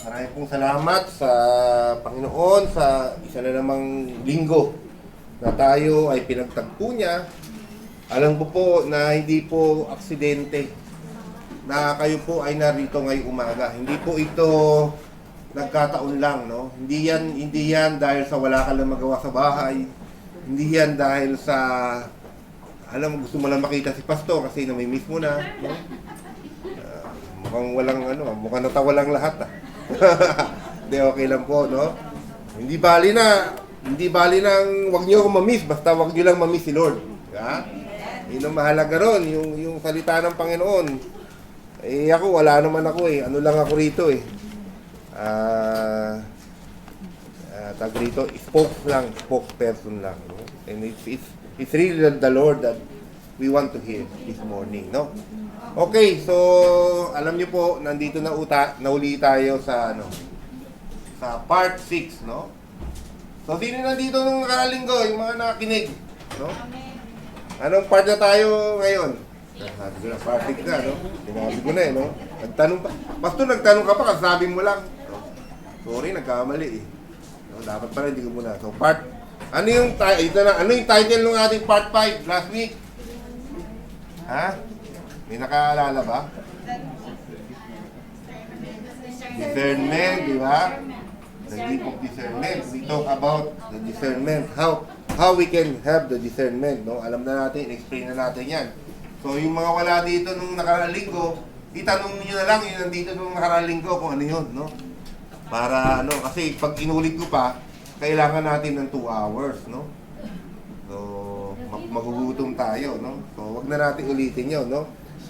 Maraming pong salamat sa Panginoon sa isa na namang linggo na tayo ay pinagtagpo niya. Alam ko po na hindi po aksidente na kayo po ay narito ngayong umaga. Hindi po ito nagkataon lang, no? Hindi yan dahil sa wala ka lang magawa sa bahay. Hindi yan dahil sa gusto mo lang makita si pastor kasi namimiss mo na, no? Mukhang walang mukhang natawa lang lahat, ah. Hindi, okay lang po, no? Hindi bali nang wag niyo ako ma-miss, basta wag niyo lang ma-miss si Lord. Ha? Yun ang mahalaga ron, yung salita ng Panginoon. Eh ako, wala naman ako eh. Ano lang ako rito eh. Tag rito, spokesperson lang. No? And it's really the Lord that we want to hear this morning, no? Okay, so alam niyo po, nandito na uli tayo sa sa part 6, no? So sino nandito nung nakalinggo, yung mga nakikinig, no? Anong part na tayo ngayon? Sabi ko na, part 6 na, no? Sinabi ko na no? Nagtanong pa. Pastor, nagtanong ka pa, kasabi mo lang. No? Sorry, nagkamali eh. No, dapat pala, hindi ko muna. So ano yung title ng ating part 5 last week? Ha? May nakaalala ba? Discernment, di ba? The gift of discernment. We talk about the discernment. How we can have the discernment, no? Alam na natin, explain na natin yan. So, yung mga wala dito nung nakaraang linggo, itanong niyo na lang yung nandito nung nakaraang linggo kung ano yun, no? Para, kasi pag inulit ko pa, kailangan natin ng 2 hours, no? So, magugutom tayo, no? So, wag na natin ulitin yun, no?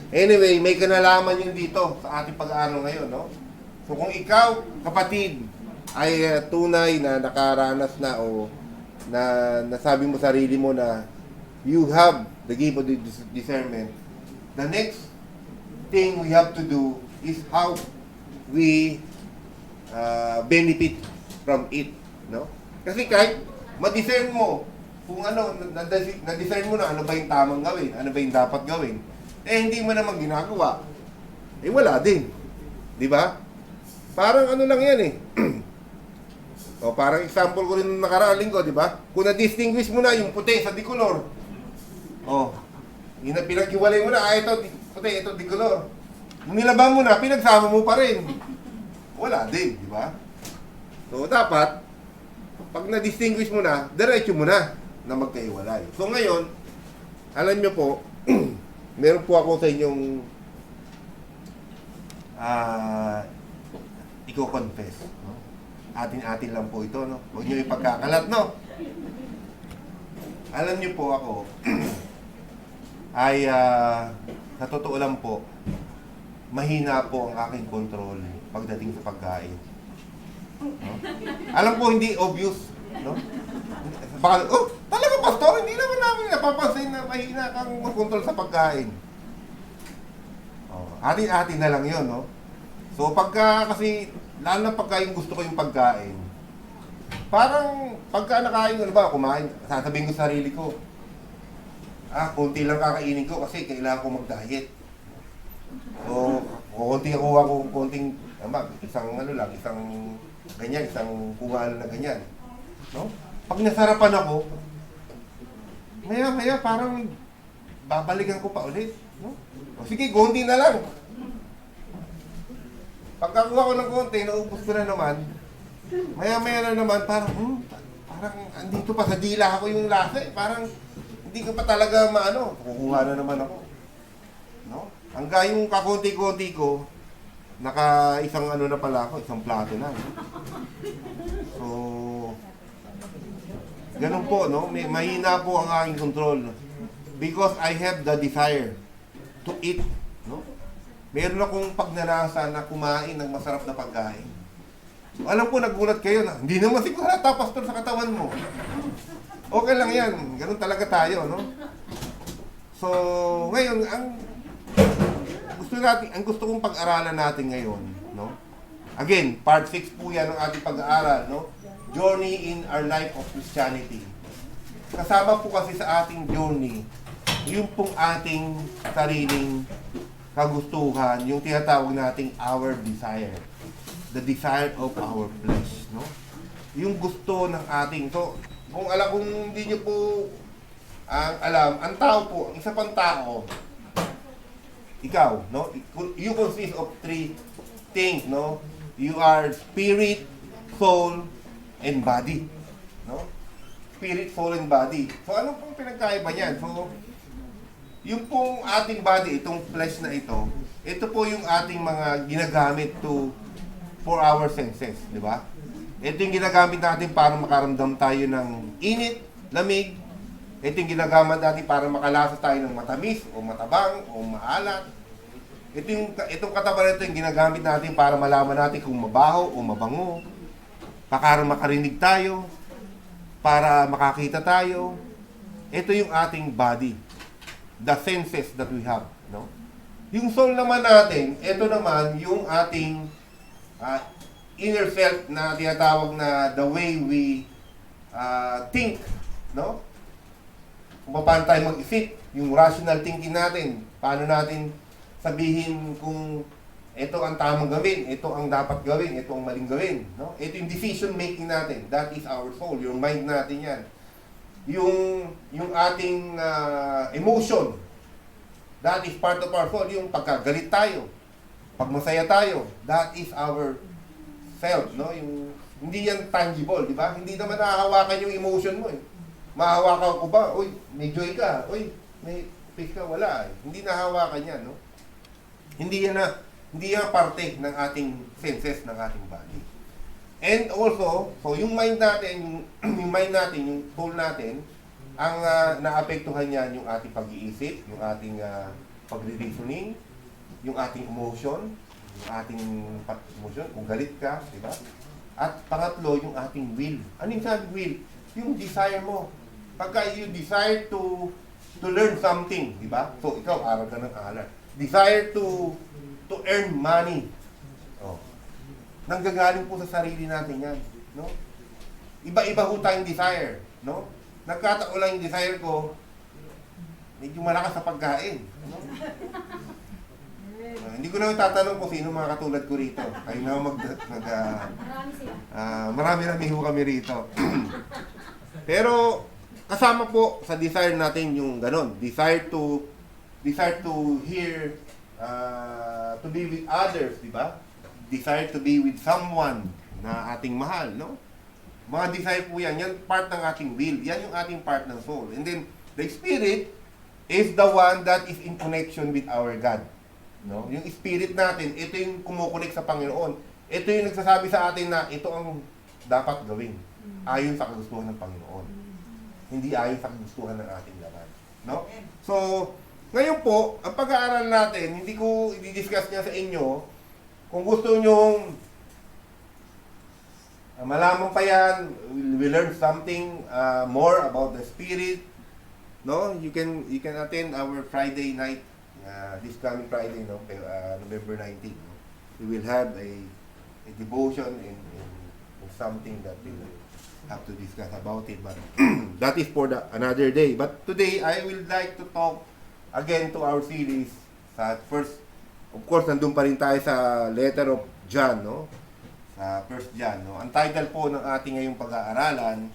Anyway, may kanalaman yun dito sa ating pag-aaral ngayon, no? So, kung ikaw, kapatid, ay tunay na nakaranas na o na nasabi mo sarili mo na you have the gift of discernment, the next thing we have to do is how we benefit from it, no? Kasi kahit ma-discern mo kung na-discern mo na ano ba yung tamang gawin, ano ba yung dapat gawin, hindi mo naman ginagawa, wala din. Di ba? Parang lang yan eh. O parang example ko rin nung nakaraang linggo, di ba? Kung na-distinguish mo na yung puti sa dicolor, pinag-iwalay mo na, ito puti, ito dicolor. Nung nilabang mo na, pinagsama mo pa rin. Wala din, di ba? So dapat, pag na-distinguish mo na, diretso mo na magkaiwalay. So ngayon, alam nyo po, meron po ako sa inyong i-confess, no? Atin-atin lang po ito, no? Huwag nyo ipagkakalat, no? Alam nyo po ako, ay sa totoo lang po, mahina po ang aking control pagdating sa pagkain. No? Alam ko hindi obvious, no? Baka, talaga pastor, hindi naman namin napapansin na mahina kang mag-control sa pagkain. Atin-atin na lang yun, no? So pagka kasi, lalo na pagka yung gusto ko yung pagkain, parang pagka nakain ko, kumain, sasabihin ko sa sarili ko, konti lang kakainin ko kasi kailangan ko mag-diet. So, konting isang ganyan, isang kungaan na ganyan. No? Pag nasarapan ako, maya parang babalikan ko pa ulit. No? O sige, konti na lang. Pagkakuha ko ng konti, naubos ko na naman, maya na naman, parang andito pa sa dila ako yung lasa eh. Parang hindi ko pa talaga kukuha na naman ako. No? Hanggang yung kakunti-kunti ko, isang na pala ako, isang plato na. So, ganun po, no? Mahina po ang aking control. Because I have the desire to eat, no? Meron akong pagnanasa na kumain ng masarap na pagkain. So, alam ko, nagulat kayo na, hindi naman siguro halata, pastor, sa katawan mo. Okay lang yan. Ganun talaga tayo, no? So, ngayon, ang gusto kong pag-aralan natin ngayon, no? Again, part 6 po yan ng ating pag-aaral, no? Journey in our life of Christianity. Kasama po kasi sa ating journey, yung pong ating sariling kagustuhan, yung tinatawag nating our desire. the desire of our flesh, no? Yung gusto ng ating, so, kung hindi nyo po ang alam, ang tao po, ang isa pang tao, ikaw, no? You consist of three things, no? You are spirit, soul, and body, no? Spirit, soul, and body. So, ano pong pinagkaiba niyan? So, yung pong ating body, itong flesh na ito po yung ating mga ginagamit for our senses, di ba? Ito yung ginagamit natin para makaramdam tayo ng init, lamig. Ito yung ginagamit natin para makalasa tayo ng matamis, o matabang, o maalat. Itong katawan ito yung ginagamit natin para malaman natin kung mabaho o mabango. Para makarinig tayo, para makakita tayo. Ito yung ating body. The senses that we have, no? Yung soul naman natin, ito naman yung ating inner self na tinatawag na the way we think, no? Kung paano tayo mag-isip, yung rational thinking natin, paano natin sabihin kung ito ang tamang gawin, ito ang dapat gawin, ito ang maling gawin, no? Ito yung decision making natin, that is our soul, yung mind natin yan. Yung ating emotion, that is part of our soul. Yung pagkagalit tayo, pag masaya tayo, that is our self, no? Yung hindi yan tangible, di ba? Hindi naman nahahawakan yung emotion mo eh. Mahahawakan ko ba? Uy, may joy ka. Uy, may peace ka. Wala eh. Hindi nahahawakan yan, no? Hindi yan parte ng ating senses, ng ating body. And also, so yung mind natin, yung soul natin, ang naapektuhan niyan yung ating pag-iisip, yung ating pagre-reasoning, yung ating emotion, kung galit ka, di ba? At pangatlo, yung ating will. Ano yung sabi will? Yung desire mo. Pagka you desire to learn something, di ba? So, ikaw, aral ka ng aral. Desire to earn money. Oh. Nanggagaling po sa sarili natin yan, no? Iba-iba ho tayong desire, no? Nagkataon lang yung desire ko, medyo malakas sa pagkain, no? Hindi ko na tatanong kung sino mga katulad ko rito. Kayo na marami ho kami rito. Pero kasama po sa desire natin yung ganon, desire to hear, to be with others, di ba? Desire to be with someone na ating mahal, no? Mga desire po yan part ng ating will, yan yung ating part ng soul. And then, the spirit is the one that is in connection with our God. No? Yung spirit natin, ito yung kumukunik sa Panginoon. Ito yung nagsasabi sa atin na ito ang dapat gawin. Ayon sa kagustuhan ng Panginoon. Hindi ayon sa kagustuhan ng ating laman. No? So, ngayon po, ang pag-aaral natin, hindi ko i-discuss niya sa inyo. Kung gusto nyo malaman pa yan, we learn something more about the spirit. No, you can attend our Friday night, this coming Friday, no, November 19. No? We will have a devotion and something that we will have to discuss about it. But that is for another day. But today, I will like to talk again to our series sa first. Of course, nandun pa rin tayo sa letter of John, no? Sa 1 John, no? Ang title po ng ating ngayong pag-aaralan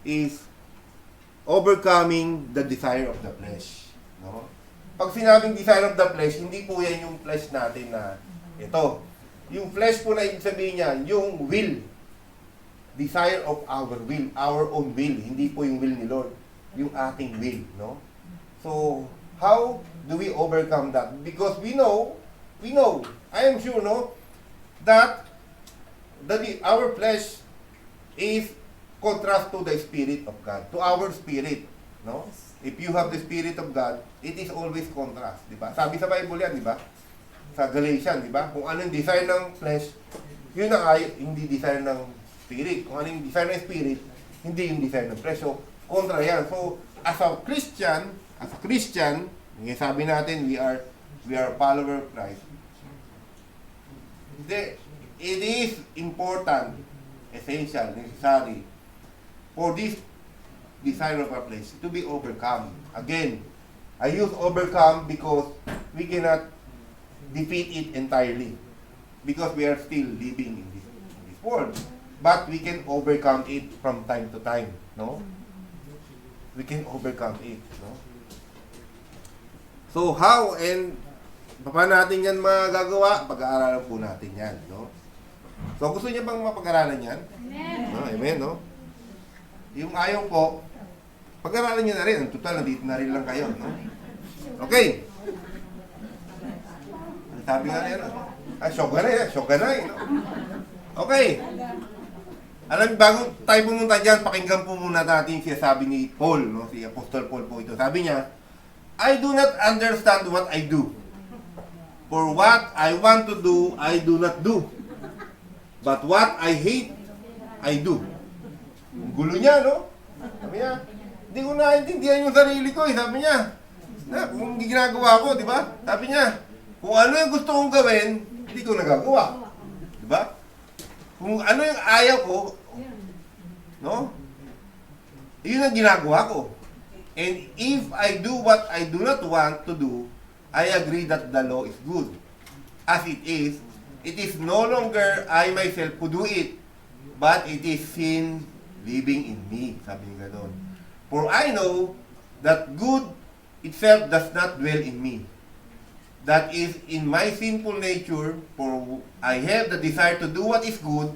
is Overcoming the Desire of the Flesh, no? Pag sinabing desire of the flesh, hindi po yan yung flesh natin na ito. Yung flesh po na ibig sabihin niya, yung will. Desire of our will, our own will. Hindi po yung will ni Lord, yung ating will, no? So, how do we overcome that? Because we know, I am sure, no, that our flesh is contrast to the Spirit of God, to our spirit, no? If you have the Spirit of God, it is always contrast, di ba? Sabi sa Bible yan, di ba? Sa Galatians, di ba? Kung ano yung desire ng flesh, yun ang hindi desire ng Spirit. Kung ano yung desire ng Spirit, hindi yung desire ng flesh. So, kontra yan. So, as a Christian, sabi natin, we are follower of Christ. It is important, essential, necessary for this desire of our flesh to be overcome. Again, I use overcome because we cannot defeat it entirely. because we are still living in this world. But we can overcome it from time to time, no? We can overcome it, no? So how and paano natin yan magagawa? Pag-aaralan po natin yan, no? So gusto niya bang mapag-aralan yan? Amen. No, amen, no? Yung ayaw po, pag-aralan niya na rin. Ang total, nandito na rin lang kayo, no? Okay. Ang sabi nga niya, no? Shoganay, no? Okay. Alam, bago tayo pumunta dyan, pakinggan po muna natin siya sabi ni Paul, no? Si Apostle Paul po ito. Sabi niya, I do not understand what I do. For what I want to do, I do not do. But what I hate, I do. Ang gulo niya, no? Sabi niya, hindi ko naintindihan yung sarili ko, eh. Sabi niya, na, kung hindi ginagawa ko, di ba? Sabi niya, kung ano yung gusto kong gawin, hindi ko nagagawa. Di ba? Kung ano yung ayaw ko, no? Yun ang ginagawa ko. And if I do what I do not want to do, I agree that the law is good. As it is no longer I myself who do it, but it is sin living in me. Sabi niya gano'n. For I know that good itself does not dwell in me. That is in my sinful nature, for I have the desire to do what is good,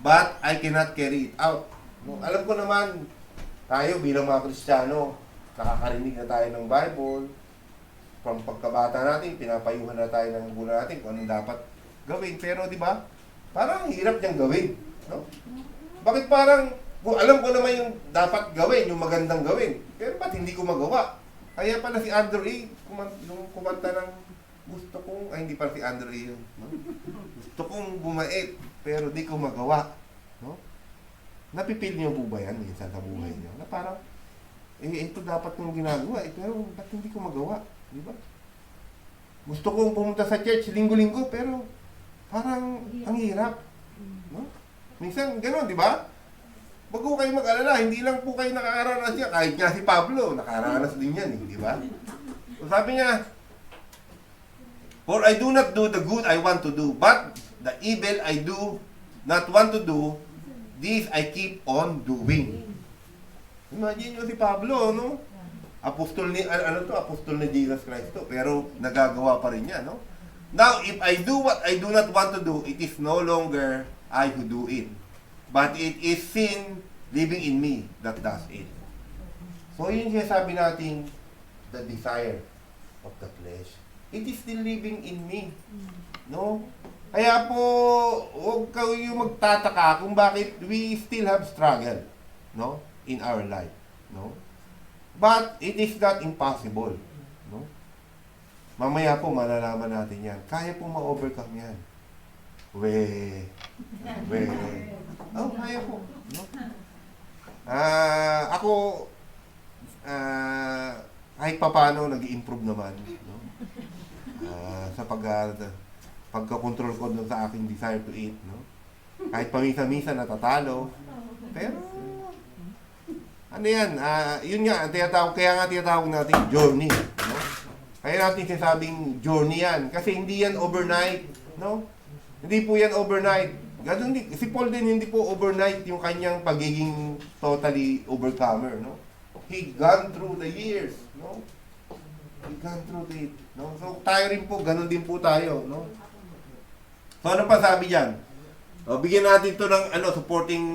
but I cannot carry it out. No, alam ko naman, tayo bilang mga Kristiyano, nakakarinig na tayo ng Bible, from pagkabata natin, pinapayuhan na tayo ng magulang natin kung anong dapat gawin. Pero di ba, parang hirap niyang gawin. No? Bakit parang, kung alam ko naman yung dapat gawin, yung magandang gawin, pero ba't hindi ko magawa? Kaya pala si Andrew A., yung kumanta ng gusto kong, ay hindi pala si Andrew A. yun. No? Gusto kong bumait, pero di ko magawa. No? Napipil niyo po ba yan minsan sa buhay niyo? Na parang, ito dapat kong ginagawa, pero ba't hindi ko magawa? Di ba? Gusto kong pumunta sa church linggo-linggo, pero parang ang hirap. No? Minsan, gano'n, di ba? Wag ko kayo mag-alala, hindi lang po kayo nakakaranas niya. Kahit nga si Pablo, nakakaranas din yan, di ba? So sabi niya, for I do not do the good I want to do, but the evil I do not want to do, this I keep on doing. Imagine nyo si Pablo, no? Apostol ni, apostol ni Jesus Christ to, pero nagagawa pa rin niya, no? Now, if I do what I do not want to do, it is no longer I who do it, but it is sin living in me that does it. So, yun siya sabi natin, the desire of the flesh. It is still living in me. No? Kaya po, huwag kayo magtataka kung bakit we still have struggle, no? In our life, no? But it is not impossible, no? Mamaya po malalaman natin yan. Kaya po ma-overcome yan. Oh, kaya po, no? Ako, kahit papano nag-i-improve naman, no? Sa pagka-control ko dun sa aking desire to eat, no? Kahit pamisa-misa natatalo, pero ano yan, yun nga, kaya nga tinatawag natin journey, no? Kaya natin sinasabing journey yan, kasi hindi yan overnight, no? Hindi po yan overnight. Ganun din, si Paul din hindi po overnight yung kanyang pagiging totally overcomer, no? He gone through the years, no? He gone through it, no? So tayo rin po, ganun din po tayo, no? So ano pa sabi diyan? O, bigyan natin to ng supporting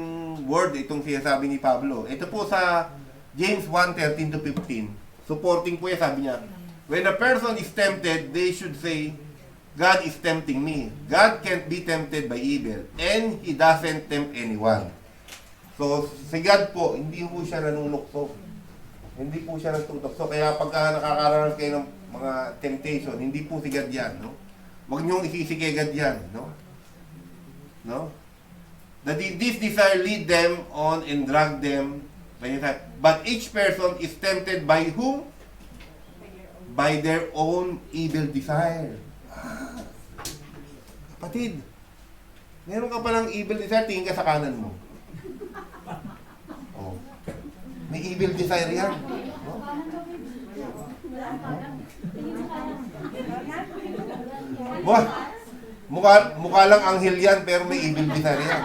word itong sinasabi ni Pablo. Ito po sa James 1:13-15. Supporting po yan, sabi niya, when a person is tempted, they should say, God is tempting me. God can't be tempted by evil, and He doesn't tempt anyone. So, si God po, hindi po siya nanunukso. Hindi po siya nagtutukso. Kaya pagka nakakaranas kayo ng mga temptation, hindi po si God yan, no? Huwag niyong isisi kay God yan, no? No? This desire lead them on and drag them. But each person is tempted by whom? By their own evil desire. Kapatid, meron ka palang evil desire, tingin ka sa kanan mo. Oh. May evil desire yan. No? Mukha lang anghel yan, pero may evil design yan.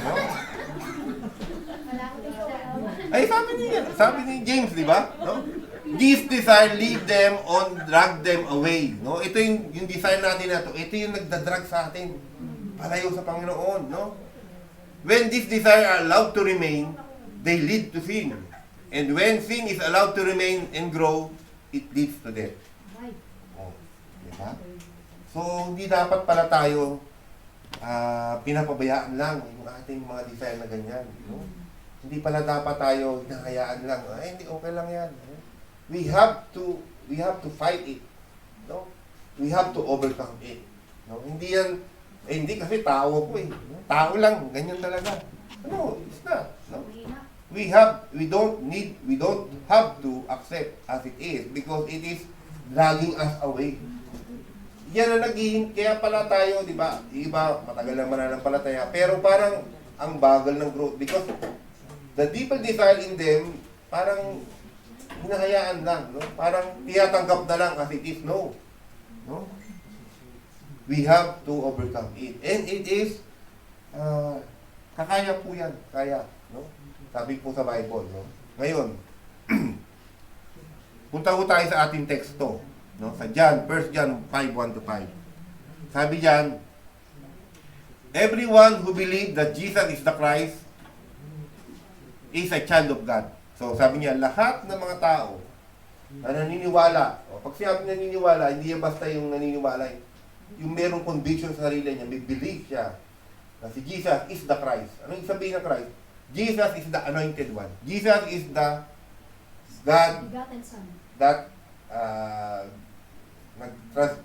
No? Ay, sabi ni James, di ba? No? This desire lead them on, drag them away. No? Ito yung design natin na to. Ito yung nagdadrag sa atin. Palayo sa Panginoon. No? When this desire are allowed to remain, they lead to sin. And when sin is allowed to remain and grow, it leads to death. Oh, di ba? So, hindi dapat pala tayo pinapabayaan lang yung ating mga desire na ganyan. No? Hindi pala dapat tayo hinahayaan lang. Ay, hindi, okay lang yan. We have to fight it. No? We have to overcome it. No? Hindi yan, hindi kasi tao ko eh. No? Tao lang, ganyan talaga. No, it's not. No? We don't have to accept as it is because it is dragging us away. Yan ang kaya pala tayo, di ba? Iba, matagal lang mananampalataya. Pero parang ang bagal ng growth because the deeper desire in them, parang hinahayaan lang, no? Parang tiyatanggap na lang as it is, no? No? We have to overcome it. And it is, kakaya po yan, kaya, no? Sabi po sa Bible, no? Ngayon, punta po tayo sa ating teksto, no? Sa John, 1 John 5:1-5. Sabi diyan, everyone who believes that Jesus is the Christ is a child of God. So, sabi niya, lahat ng mga tao na naniniwala, o pag sinabi naniniwala, hindi yan basta yung naniniwala, yung merong conviction sa sarili niya, may belief siya na si Jesus is the Christ. Anong sabihin ng Christ? Jesus is the anointed one. Jesus is the God that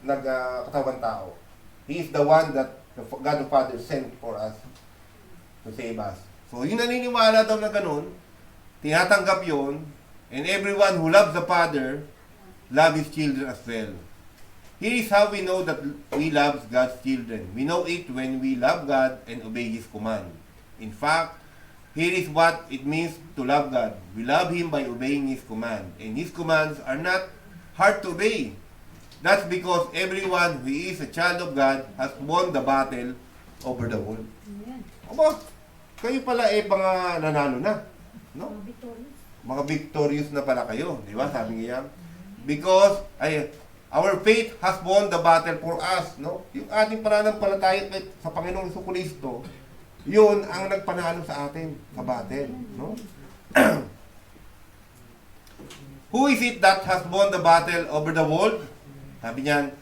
nagkatawan tao. He is the one that God the Father sent for us to save us. So, yung naniniwala daw na ganun, tinatanggap yun, and everyone who loves the Father, love His children as well. Here is how we know that we love God's children. We know it when we love God and obey His command. In fact, here is what it means to love God. We love Him by obeying His command. And His commands are not hard to obey. That's because everyone who is a child of God has won the battle over the world. Aba, kayo pala mga nanalo na. No? Mga victorious na pala kayo. Di ba? Sabi niya. Because our faith has won the battle for us. No? Yung ating pananampalataya sa Panginoong Jesucristo, yun ang nagpanalo sa atin sa battle. No? Who is it that has won the battle over the world? Sabi niyan,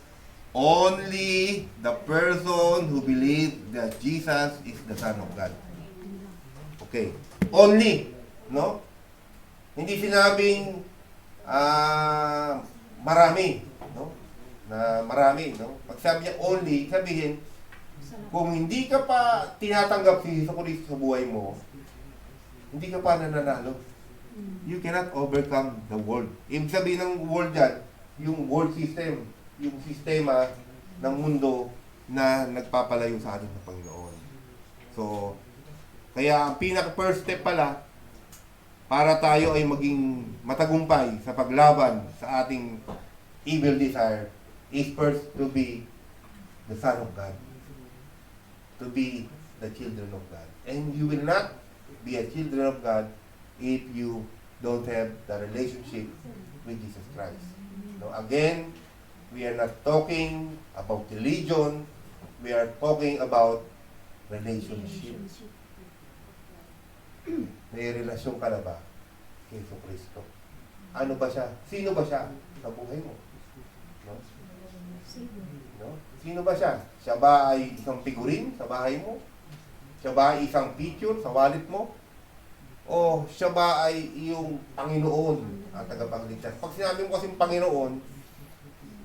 only the person who believes that Jesus is the Son of God. Okay. Only. No? Hindi sinabing marami. No? Na marami. No? Pag sabi niya only, sabihin, kung hindi ka pa tinatanggap si Jesucristo sa buhay mo, hindi ka pa nananalo. You cannot overcome the world. Ibig sabihin ng world yan, yung world system, yung sistema ng mundo na nagpapalayo sa atin ng Panginoon. So, kaya ang pinaka-first step pala, para tayo ay maging matagumpay sa paglaban sa ating evil desire, is first to be the Son of God. To be the children of God. And you will not be a children of God if you don't have the relationship with Jesus Christ. No, again, we are not talking about religion. We are talking about relationship. May relasyon ka na ba kay Jesucristo? Ano ba siya? Sino ba siya sa buhay mo? No? No? Sino ba siya? Siya ba ay isang figurin sa bahay mo? Siya ba ay isang picture sa wallet mo? O siya ba ay iyong Panginoon at tagapagligtas? Pag sinabi mo kasing Panginoon,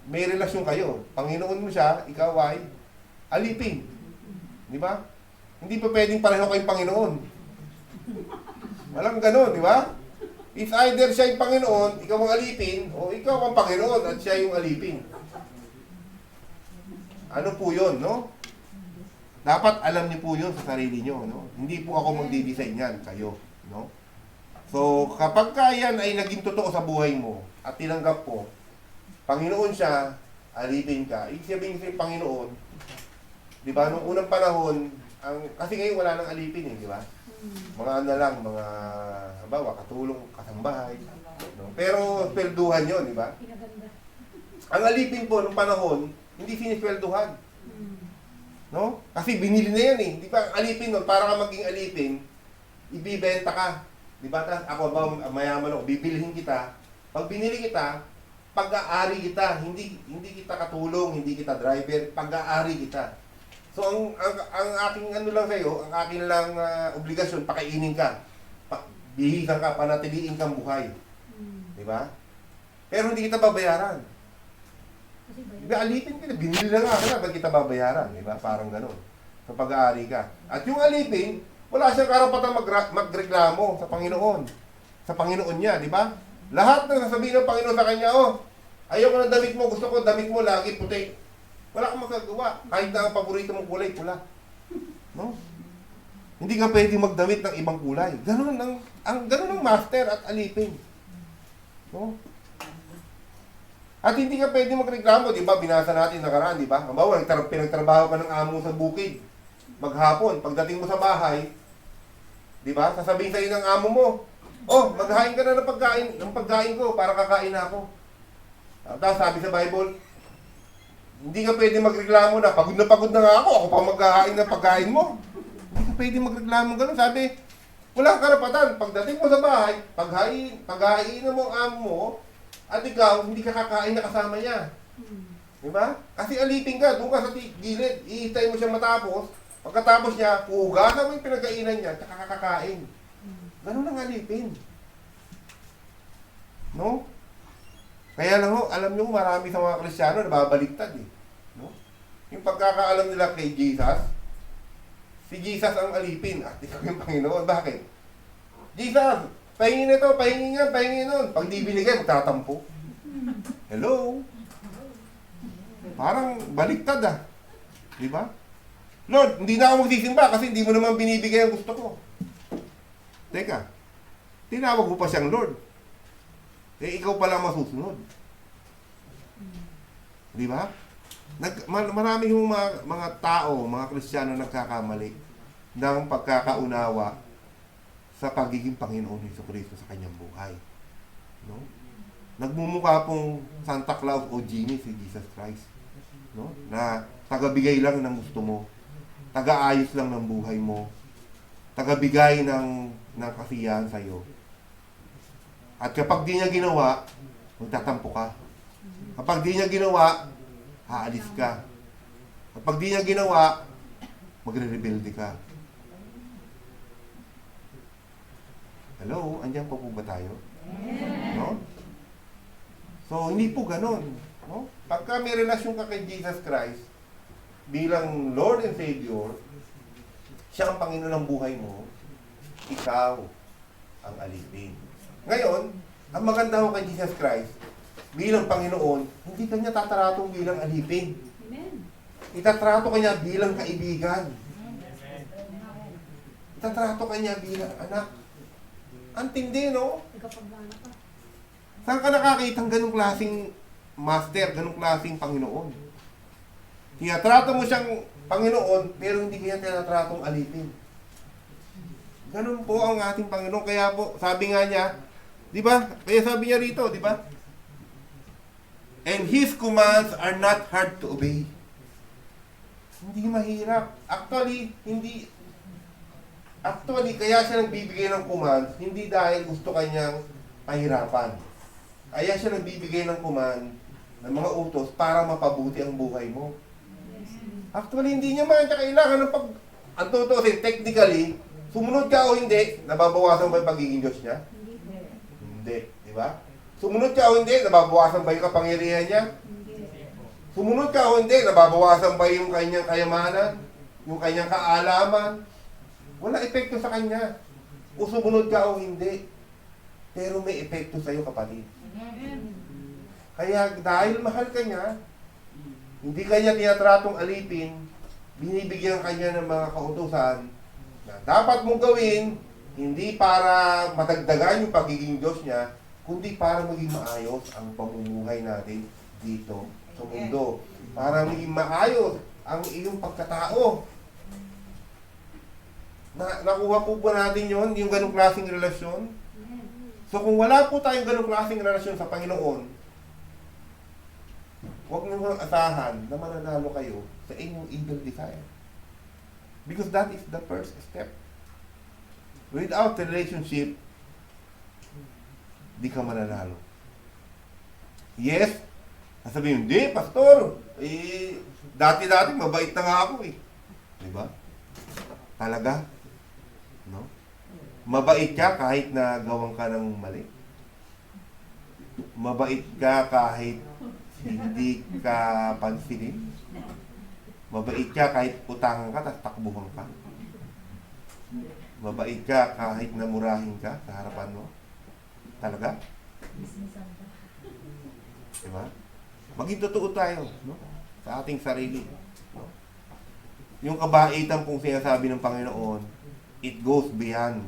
may relasyon kayo. Panginoon mo siya, ikaw ay alipin. Di ba? Hindi pa pwedeng pareho kayong Panginoon. Walang ganon, di ba? It's either siya yung Panginoon, ikaw ang alipin, o ikaw ang Panginoon at siya yung alipin. Ano po yun, no? Dapat alam niyo po yun sa sarili niyo, no? Hindi po ako magdi-design yan, kayo, no? So, kapag yan ay naging totoo sa buhay mo at tinanggap ko, Panginoon siya, alipin ka, ibig sabihin sa Panginoon, di ba, nung unang panahon, kasi ngayon wala nang alipin eh, di ba? Mga ano lang, mga, halimbawa, katulong, kasambahay. No? Pero, swelduhan yun, di ba? Ang alipin po, nung panahon, hindi siniswelduhan. No? Kasi binili na yan eh. Di ba, ang alipin nun, para ka maging alipin, ibibenta ka. Di ba? Ako ba, mayaman ako, bibilhin kita. Pag binili kita, pag-aari kita. Hindi kita katulong, hindi kita driver, pag-aari kita. So, ang aking ano lang sa'yo, ang aking lang obligasyon, pakainin ka. Bihisan ka, panatiliin kang buhay. Di ba? Pero hindi kita babayaran. Di ba, alipin kita, binili na nga ka, ba't kita babayaran? Di ba? Parang gano'n. So, pag-aari ka. At yung alipin, wala siyang karapatan magreklamo sa Panginoon. Sa Panginoon niya, di ba? Lahat ng sasabihin ng Panginoon sa kanya, oh, ayaw ko ng damit mo, gusto ko damit mo lagi puti. Wala kang magagawa. Kahit na ang paborito mong kulay, pula. No? Hindi ka pwede magdamit ng ibang kulay. Ganun ang master at alipin. No? At hindi ka pwede magreklamo, di ba? Binasa natin nakaraan, di ba? Halimbawa, pinagtrabaho ka ng amo sa bukid. Maghapon, pagdating mo sa bahay, di ba? Sasabihin sa'yo ng amo mo, oh, maghain ka na ng pagkain ko para kakain na ako. Tapos sabi sa Bible, hindi ka pwede magreklamo na pagod na nga ako pa maghahain ng pagkain mo. Hindi ka pwede magreklamo gano'n. Sabi, wala kang karapatan. Pagdating mo sa bahay, paghahain mo ang amo mo, at ikaw, hindi ka kakain na kasama niya. Diba? Kasi alipin ka, doon ka sa gilid, ihintay mo siya matapos, pagkatapos niya, puhugasan mo yung pinagkainan niya, tsaka kakakain. Ganun ang alipin. No? Kaya lang ho, alam nyo, marami sa mga Kristiyano nababaliktad eh. No? Yung pagkakaalam nila kay Jesus, si Jesus ang alipin at ikaw yung Panginoon. Bakit? Jesus, pahingin ito, pahingin yan, pahingin nun. Pag di binigay, magtatampo. Hello? Parang baliktad ah. Di ba? Lord, hindi na ako magsisimba kasi hindi mo naman binibigay ang gusto ko. Teka, tinawag mo pa siyang Lord. Eh, ikaw pala masusunod. Di ba? Marami yung mga tao, mga Kristiyano nagkakamali ng pagkakaunawa sa pagiging Panginoon Jesucristo sa kanyang buhay. No? Nagmumukha pong Santa Claus o Genie si Jesus Christ. No? Na tagabigay lang ng gusto mo. Taga-ayos lang ng buhay mo. Tagabigay ng kasiyahan sa'yo. At kapag di niya ginawa, magtatampo ka. Kapag di niya ginawa, haalis ka. Kapag di niya ginawa, magre-rebelde ka. Hello? Andiyan pa po ba tayo? No? So, hindi po ganun. No? Pagka may relasyon ka kay Jesus Christ, bilang Lord and Savior, siya ang Panginoon ng buhay mo, ikaw ang alipin. Ngayon, ang maganda ko kay Jesus Christ, bilang Panginoon, hindi kanya tataratong bilang alipin. Amen. Itatrato kanya bilang kaibigan. Itatrato kanya bilang anak. Ang tindi, no? Saan ka nakakita ng ganong klaseng master, ganong klaseng Panginoon? Tinatrato mo siyang Panginoon, pero hindi kanya tinatratong alipin. Ganun po ang ating Panginoon. Kaya po, sabi nga niya, di ba? Kaya sabi niya rito, di ba? And His commands are not hard to obey. Hindi mahirap. Actually, kaya siya nagbibigay ng commands, hindi dahil gusto kanyang pahirapan. Kaya siya nagbibigay ng command ng mga utos para mapabuti ang buhay mo. Actually, hindi niya man kailangan ng ang totoo kasi technically, sumunod ka o hindi, nababawasan ba yung pagiging Diyos niya? Hindi. Di ba? Sumunod ka o hindi, nababawasan ba yung kapangyarihan niya? Sumunod ka o hindi, nababawasan ba yung kanyang kayamanan? Yung kanyang kaalaman? Wala epekto sa kanya. O sumunod ka o hindi. Pero may epekto sa iyo, kapatid. Kaya dahil mahal ka niya, hindi kanya tinatratong alipin, binibigyan kanya ng mga kautusan na dapat mong gawin, hindi para matagdagan yung pagiging Diyos niya, kundi para maging maayos ang pamumuhay natin dito sa mundo. Para maging maayos ang iyong pagkatao. Nakuha po ba natin yon, yung ganong klaseng relasyon? So kung wala po tayong ganong klaseng relasyon sa Panginoon, huwag niyo asahan na mananalo kayo sa inyong evil desire. Because that is the first step. Without relationship, di ka mananalo. Yes, sasabihin, hindi, pastor, dati-dati mabait na nga ako eh. Diba? Talaga? No? Mabait ka kahit na gawan ka ng mali. Mabait ka kahit hindi ka pansinin. Mabait ka kahit utangan ka, tapos takbuhan ka. Mabait ka kahit namurahin ka sa harapan mo. Talaga? Diba? Maging totoo tayo, no? Sa ating sarili. No? Yung kabaitan pong sinasabi ng Panginoon, it goes beyond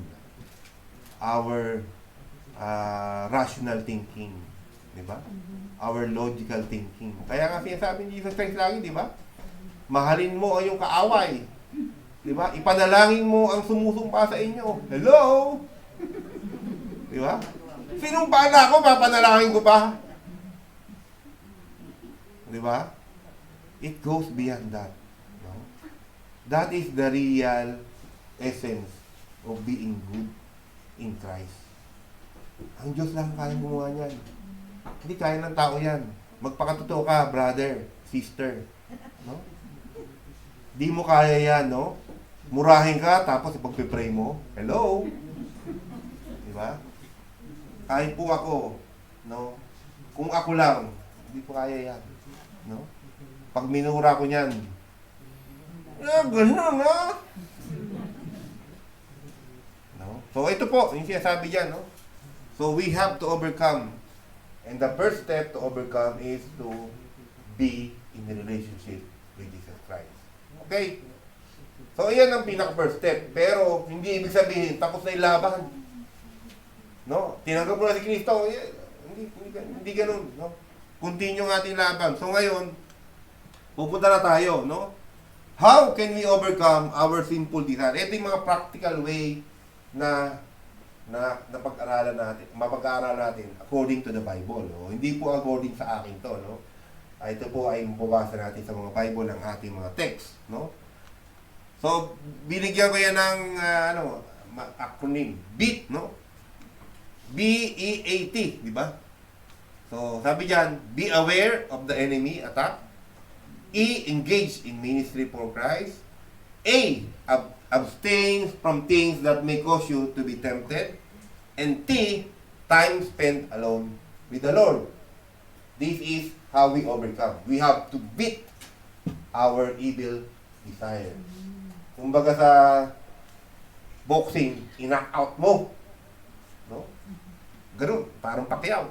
our rational thinking. Diba? Our logical thinking. Kaya nga sinasabi ni Jesus Christ lagi, diba? Mahalin mo ang iyong kaaway. Diba? Ipanalangin mo ang sumusumpa sa inyo. Hello? Diba? Sinumpa na ako, papanalangin ko pa. Diba? It goes beyond that. No? That is the real essence of being good in Christ. Ang Diyos lang kaya gumawa niyan. Hindi kaya ng tao yan. Magpakatotoo ka, brother, sister. No? Di mo kaya yan, no? Murahin ka, tapos ipagpipray mo. Hello? Diba? Kahit po ako, no? Kung ako lang, hindi po kaya yan. No? Pag minura ko niyan, ganun ha? No? So ito po, yung sinasabi dyan, no? So we have to overcome. And the first step to overcome is to be in a relationship with Jesus Christ. Okay? So, iyan ang pinaka-first step. Pero, hindi ibig sabihin, tapos na yung laban. No? Tinanggap mo na si Kristo. Hindi ganun. No? Continue ang ating laban. So, ngayon, pupunta na tayo. No? How can we overcome our sinful desire? Ito yung mga practical way na pag-aralan natin, mapag-aaralan natin according to the Bible. No? Hindi po according sa akin to. No? Ito po ay mababasa natin sa mga Bible ng ating mga text. No? So, binigyan ko yan ng acronym. BEAT, no? B-E-A-T, di ba? So, sabi dyan, be aware of the enemy attack. E, engage in ministry for Christ. A, abstain from things that may cause you to be tempted. And T, time spent alone with the Lord. This is how we overcome. We have to beat our evil desire. Kumbaga sa boxing, i-knock out mo. No? Ganun, parang Pacquiao.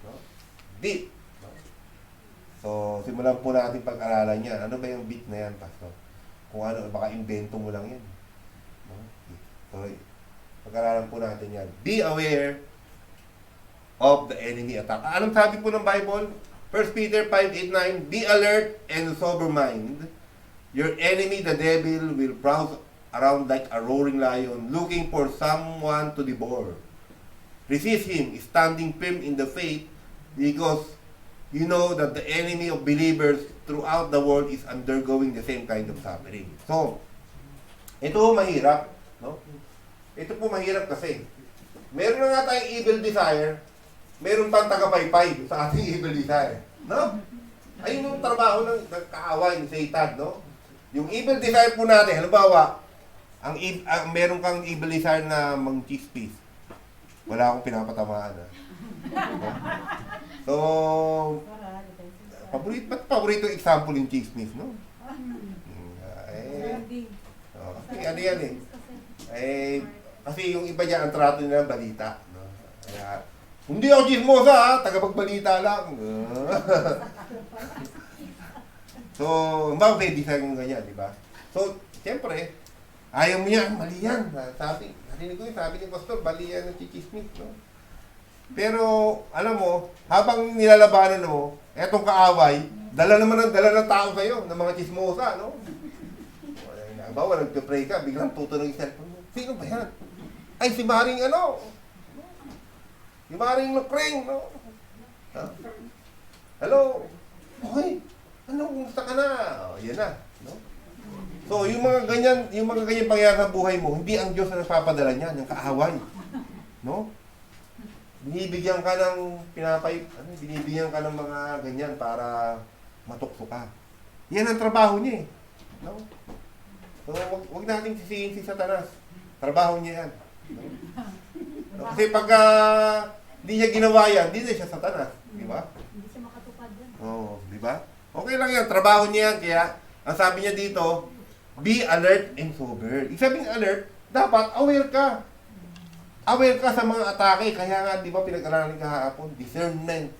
No? Beat. No? So, simulan po natin pag-aralan yan. Ano ba yung beat na yan, Pastor? Kung ano, baka invento mo lang yan. No? So, pag-aralan po natin yan. Be aware of the enemy attack. Anong sabi po ng Bible? 1 Peter 5:8-9, be alert and sober mind. Your enemy, the devil, will browse around like a roaring lion, looking for someone to devour. Resist him, standing firm in the faith, because you know that the enemy of believers throughout the world is undergoing the same kind of suffering. So, ito mahirap, no? Ito po mahirap kasi meron na nga tayong evil desire, meron pang tagapaypay sa ating evil desire, no? Ayun yung trabaho ng kaaway ni Satan, no? Yung evil desire po natin, halimbawa, meron kang evil desire na mag-cheese. Wala akong pinapatamaan. So, paborito example yung chismis, no? Kasi ano yan eh. Kasi yung iba dyan, ang trato nila balita. No? Kaya, hindi ako chismosa ha, tagapagbalita lang. So, may desire yung ganyan, di ba? So, siyempre, ayaw mo yan, mali yan. Sabi ni Pastor, mali yan ng chichismis, no? Pero, alam mo, habang nilalabanan mo, etong kaaway, dala ng tao sa'yo, ng mga chismosa, no? Bawa, nagpe-pray ka, biglang tutunog yung cellphone mo. Sino ba yan? Ay, si Maring ano? Si Maring Lukring, no? Ha? Hello? Okay. Ano, kumusta ka na? O, yan na, no? So, yung mga ganyan pangyayari sa buhay mo, hindi ang Diyos na nagpapadala niyan, yung kaaway. No? Binibigyan ka ng binibigyan ka ng mga ganyan para matukso ka. Yan ang trabaho niya eh. No? So, wag nating sisihin si Satanas. Trabaho niya yan. No? No? Kasi pag hindi niya ginawa yan, hindi na siya Satanas. Di ba? Hindi siya makatupad dun. Oo, di ba? Okay lang yan. Trabaho niya yan. Kaya, ang sabi niya dito, be alert and sober. Ibig sabihin alert, dapat aware ka. Aware ka sa mga atake. Kaya nga, di ba, pinag-aralan kahapon, discernment.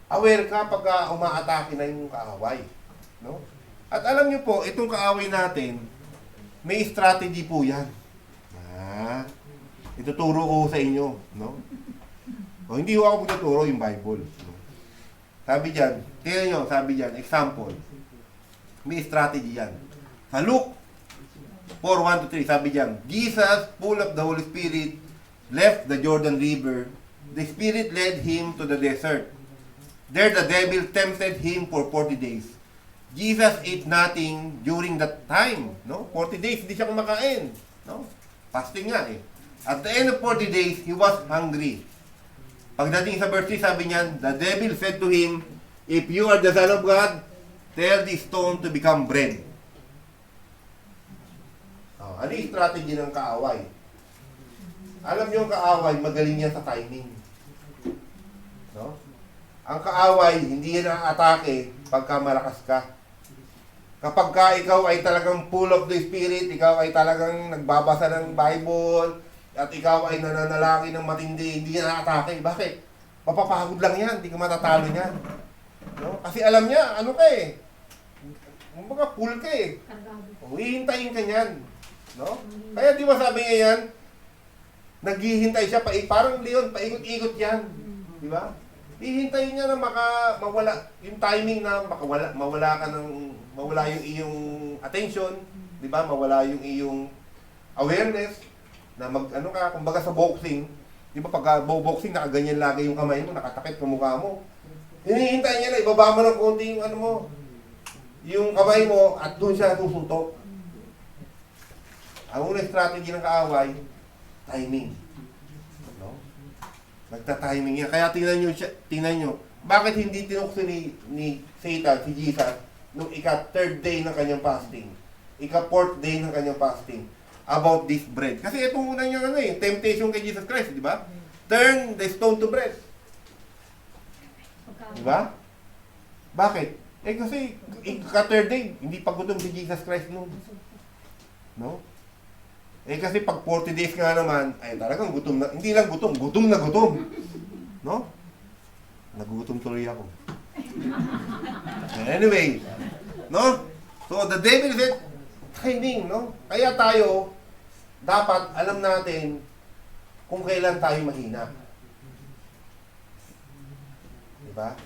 Aware ka pag umaatake na yung kaaway. No? At alam niyo po, itong kaaway natin, may strategy po yan. Ituturo ko sa inyo. No? O, hindi ko ako magtuturo yung Bible. No? Sabi dyan, tingnan nyo, sabi dyan, example. May strategy yan. Sa Luke 4:1-3, sabi dyan, Jesus, full of the Holy Spirit, left the Jordan River. The Spirit led him to the desert. There the devil tempted him for 40 days. Jesus ate nothing during that time. No? 40 days, hindi siya kumakain. No? Fasting nga eh. At the end of 40 days, he was hungry. Pagdating sa verse 3, sabi niyan, the devil said to him, if you are the Son of God, tell this stone to become bread. Ano yung strategy ng kaaway? Alam niyo ang kaaway, magaling yan sa timing. No? Ang kaaway, hindi yan atake pagka malakas ka. Kapag ka ikaw ay talagang full of the Spirit, ikaw ay talagang nagbabasa ng Bible, at ikaw ay nananalangin ng matindi, hindi yan atake. Bakit? Mapapagod lang yan, hindi ka matatalo niyan. No? Kasi alam niya, ano ka eh. Kumbaga full ka eh. Hihintayin ka niyan. No? Kaya di ba sabi niya yan, naghihintay siya, parang leon, paikot-ikot yan. Di ba? Hihintayin niya na mawala, yung timing na mawala yung iyong attention, di ba? Mawala yung iyong awareness, na kumbaga sa boxing, di ba pag boxing, nakaganyan lagi yung kamay mo, nakatakip ka mukha mo. Hinihintay niya na, ibaba mo ng konti yung yung kamay mo, at doon siya susuntok. Ang unang strategy ng kaaway, timing. No? Nagta-timing yan. Kaya tingnan nyo, bakit hindi tinukso ni Satan, si Jesus, nung ika-third day ng kanyang fasting, ika-fourth day ng kanyang fasting, about this bread. Kasi itong unang yung temptation kay Jesus Christ, di ba? Turn the stone to bread. Di ba? Bakit? Kasi ika-third day, hindi pa gutom si Jesus Christ nung. No? Kasi pag 40 days nga naman, ay talagang gutom na, hindi lang gutom, gutom na gutom. No? Nagugutom tuloy ako. Anyway, no? So the devil said, timing, no? Kaya tayo, dapat alam natin kung kailan tayo mahina. Diba?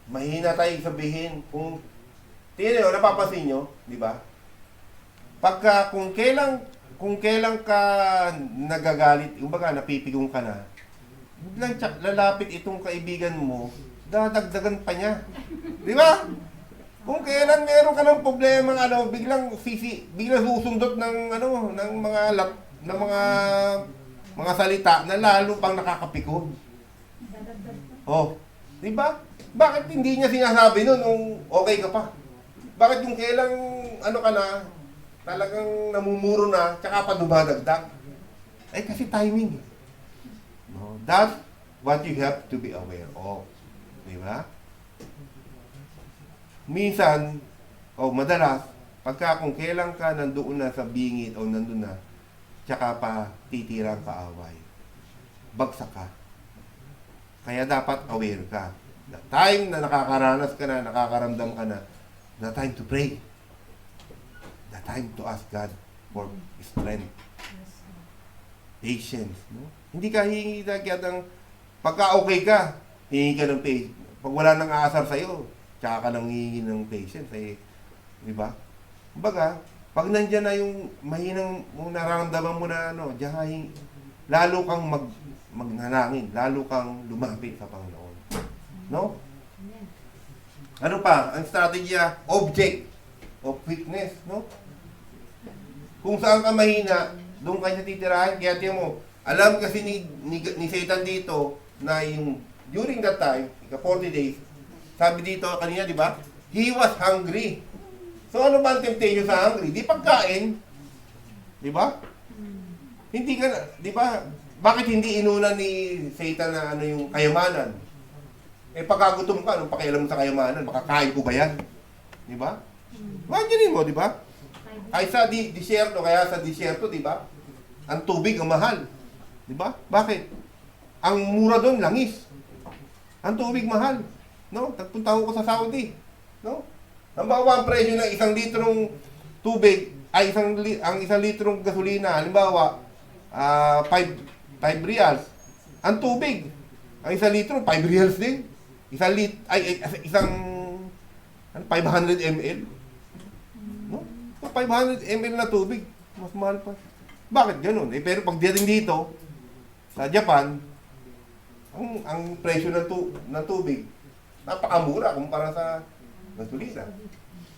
Mahina tayo sabihin kung, tingnan nyo, napapansin nyo, diba? Pagka, kung kailan ka nagagalit, kumbaga napipigong ka na, biglang lalapit itong kaibigan mo, dadagdagan pa niya. Di ba? Kung kailan meron ka ng problema, biglang susundot ng mga salita na lalo pang nakakapikon. Oh, di ba? Bakit hindi niya sinasabi nun nung okay ka pa? Bakit yung kailang ka na, talagang namumuro na, tsaka pa dumadagdag? Kasi timing. No, that's what you have to be aware of. Di ba? Minsan, madalas, kung kailan ka nandoon na sa bingit o nandoon na, tsaka pa titirang kaaway. Bagsak ka. Kaya dapat aware ka. The time na nakakaranas ka na, nakakaramdam ka na, the time to pray. The time to ask God for strength. Patience. No? Hindi ka hihingi ng Pagka okay ka, hingi ka ng patience. Pag wala nang aasar sa'yo, tsaka ka nang hihingi ng patience. Eh, di ba? Kumbaga, pag nandyan na yung mahinang nararamdaman mo na ano, diyan, lalo kang magnanangin, lalo kang lumapit sa Panginoon. No? Ano pa? Ang strategya, object of weakness, no? Kung saan ka mahina, doon ka siya titirahin. Kaya tiyan mo, alam kasi ni Satan dito na yung during that time, 40 days, sabi dito kanina, di ba? He was hungry. So ano ba ang temptation sa hungry? Di pagkain. Di ba? Hindi ka na, di ba? Bakit hindi inuna ni Satan na ano yung kayamanan? Eh pagkagutom ka, anong pakialam mo sa kayamanan? Makakain ko ba yan? Di ba? Imagine mo, di ba? Ay sa disyerto, kaya sa disyerto, di ba? Ang tubig ang mahal. Di ba? Bakit? Ang mura doon, langis. Ang tubig mahal. No? Nagpunta ko sa Saudi. No? Ang bawang presyo ng 1 litrong tubig, ay ang 1 litrong gasolina, halimbawa, 5 reals. Ang tubig, ang 1 litro, 5 reals din. Isang 500 ml. No? So, 500 ml na tubig, mas mahal pa. Bakit ganun? Eh, pero pagdating dito, sa Japan, ang presyo ng tubig, napakamura kumpara sa gasolina.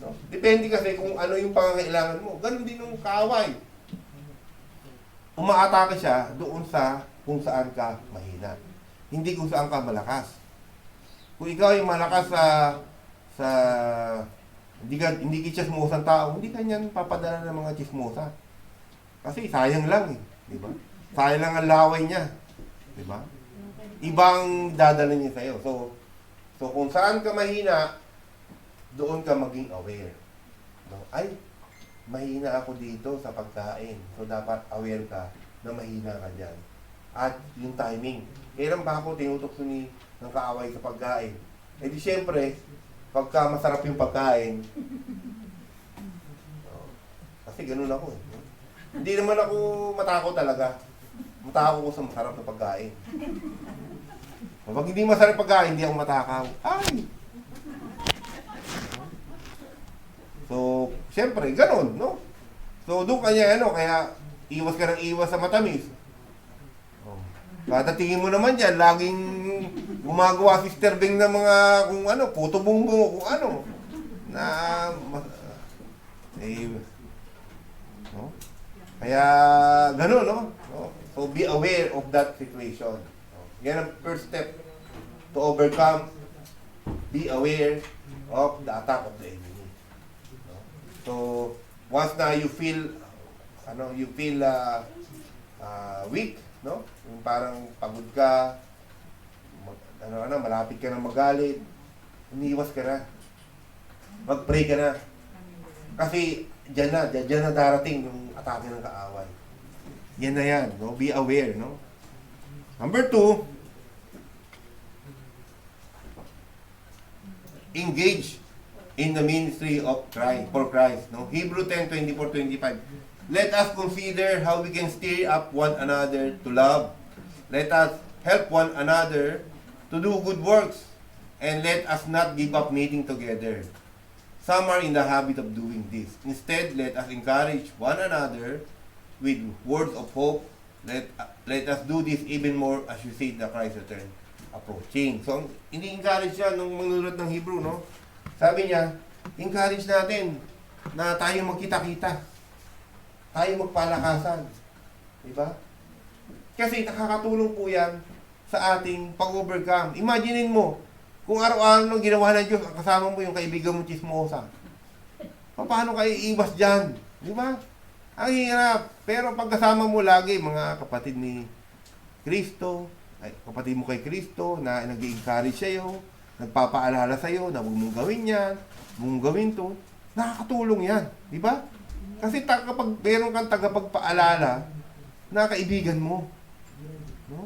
No? Depende kasi kung ano yung pangangailangan mo. Ganun din yung kaaway. Umaatake siya doon sa kung saan ka mahina. Hindi kung saan ka malakas. Kung ikaw yung malakas sa hindi ka chismosang tao, hindi ka niyan papadala ng mga chismosa. Kasi sayang lang eh, di ba? Sayang lang ang laway niya, di ba? Ibang dadala niya sa'yo. So kung saan ka mahina, doon ka maging aware. No? Ay, mahina ako dito sa pagkain. So dapat aware ka na mahina ka dyan. At yung timing. Kailan ba ako tinutukso ng kaaway sa pagkain? Eh di syempre, pagka masarap yung pagkain, kasi ganun ako eh. Hindi naman ako matakot talaga. Matakot ko sa masarap na pagkain. Pag hindi masarap pagkain, hindi ako matakaw. Ay! So, syempre, ganun, no? So, doon kanya, kaya iwas ka ng iwas sa matamis. Kada tingin mo naman dyan, laging gumagawa si Sister Beng ng mga, kung ano, puto bumbong, kung ano. No? Kaya, ganun, no? So, be aware of that situation. Yan ang first step to overcome. Be aware of the attack of the enemy. So, once na you feel weak, no? Yung parang pagod ka, malapit ka na magalit, umiiwas ka na. Mag-pray ka na. Kasi diyan na darating yung atake ng kaaway. Yan na yan, no? Be aware, no? Number 2, engage in the ministry of Christ, for Christ, no? Hebrew 10:24-25. Let us consider how we can stir up one another to love. Let us help one another to do good works. And let us not give up meeting together. Some are in the habit of doing this. Instead, let us encourage one another with words of hope. Let us do this even more as you see the Christ's return approaching. So, ini-encourage siya nung manunulat ng Hebrew, no? Sabi niya, encourage natin na tayo magkita-kita. Tayo magpalakasan. Diba? Kasi nakakatulong po yan sa ating pag-overcome. Imaginein mo, kung araw-araw nang ginawa ng Diyos, kasama mo yung kaibigan mo chismosa. Paano kayo iiwas dyan? Diba? Ang hirap. Pero pagkasama mo lagi, mga kapatid ni Kristo, kapatid mo kay Kristo, na nag-encourage sa'yo, nagpapaalala sa'yo, na huwag mong gawin yan, huwag mong gawin to, nakakatulong yan. Diba? Kasi kapag meron kang tagapagpaalala, na kaibigan mo. No?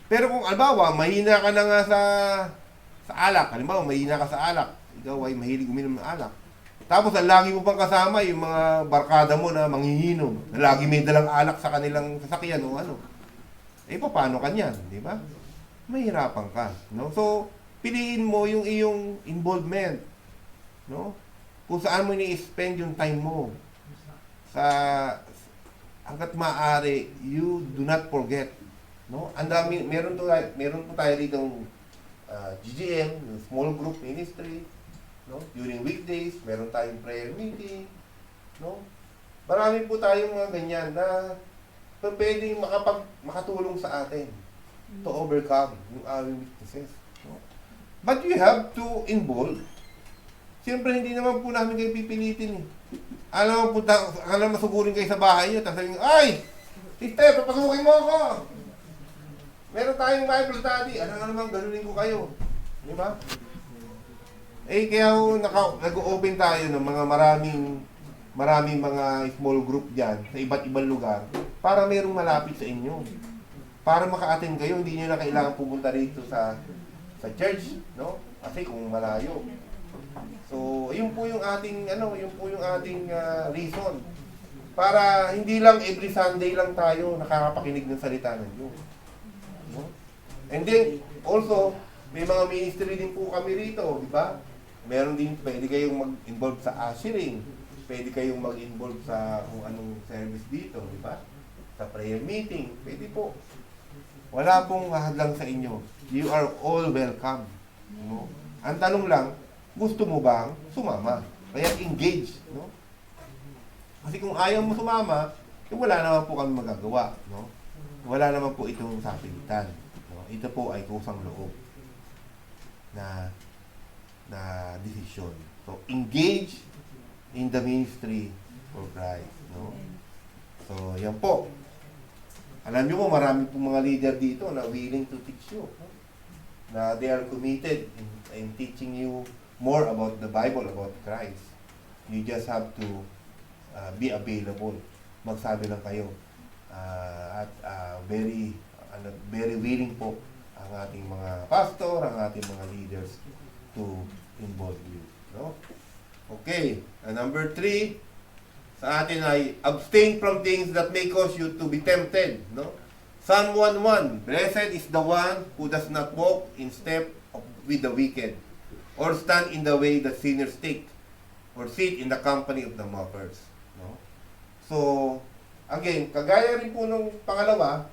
Pero kung albawa, mahina ka na nga sa alak, halimbawa, mahina ka sa alak, ikaw ay mahilig uminom ng alak. Tapos, ang lagi mo pang kasama, yung mga barkada mo na manghihinom, na lagi may dalang alak sa kanilang sasakyan o ano. Eh, paano ka niyan, di ba? mahirapan ka, no? So, piliin mo yung iyong involvement, no? Kung saan mo ni-spend yung time mo. Sa hangga't maaari, you do not forget, no? Ang dami, meron po tayo dito GGM, yung small group ministry, no? During weekdays, meron tayong prayer meeting, no? Marami po tayong mga ganyan na pwedeng makatulong sa atin to overcome yung aming weaknesses. No? But you have to involve. Siyempre, hindi naman po namin kayo pipilitin eh. Alam mo, masugurin kayo sa bahay nyo, tapos sabihin, ay! Sister, papasukin mo ako! Meron tayong Bible study. Ano nga naman, ganunin ko kayo. Di ba? Eh, kaya nag-open tayo ng mga maraming mga small group dyan sa iba't ibang lugar para merong malapit sa inyo. Para maka-attend kayo, hindi nyo na kailangan pumunta rito sa church, no? Kasi kung malayo. So, yun po yung ating reason. Para hindi lang every Sunday lang tayo nakakapakinig ng salita ng Diyos. No? And then, also, may mga ministry din po kami rito, di ba? Meron din, pwede kayong mag-involve sa ushering. Pwede kayong mag-involve sa kung anong service dito, di ba? Sa prayer meeting, pwede po. Wala pong hadlang sa inyo. You are all welcome. No? Ang tanong lang, gusto mo bang sumama? Kaya engage, no? Kasi kung ayaw mo sumama, eh wala naman po kami magagawa, no? Wala naman po itong sapilitan, no? Ito po ay kusang loob na decision. So, engage in the ministry for Christ, no? So, yan po. Alam niyo po, marami pong mga leader dito na willing to teach you, no? Na they are committed in teaching you more about the Bible, about Christ. You just have to be available. Magsabi lang kayo. Very willing po ang ating mga pastor, ang ating mga leaders to involve you. No? Okay. Number 3, sa atin ay abstain from things that may cause you to be tempted. No? Psalm 1:1, blessed is the one who does not walk in step with the wicked, or stand in the way that sinners take, or sit in the company of the mockers. No? So, again, kagaya rin po nung pangalawa,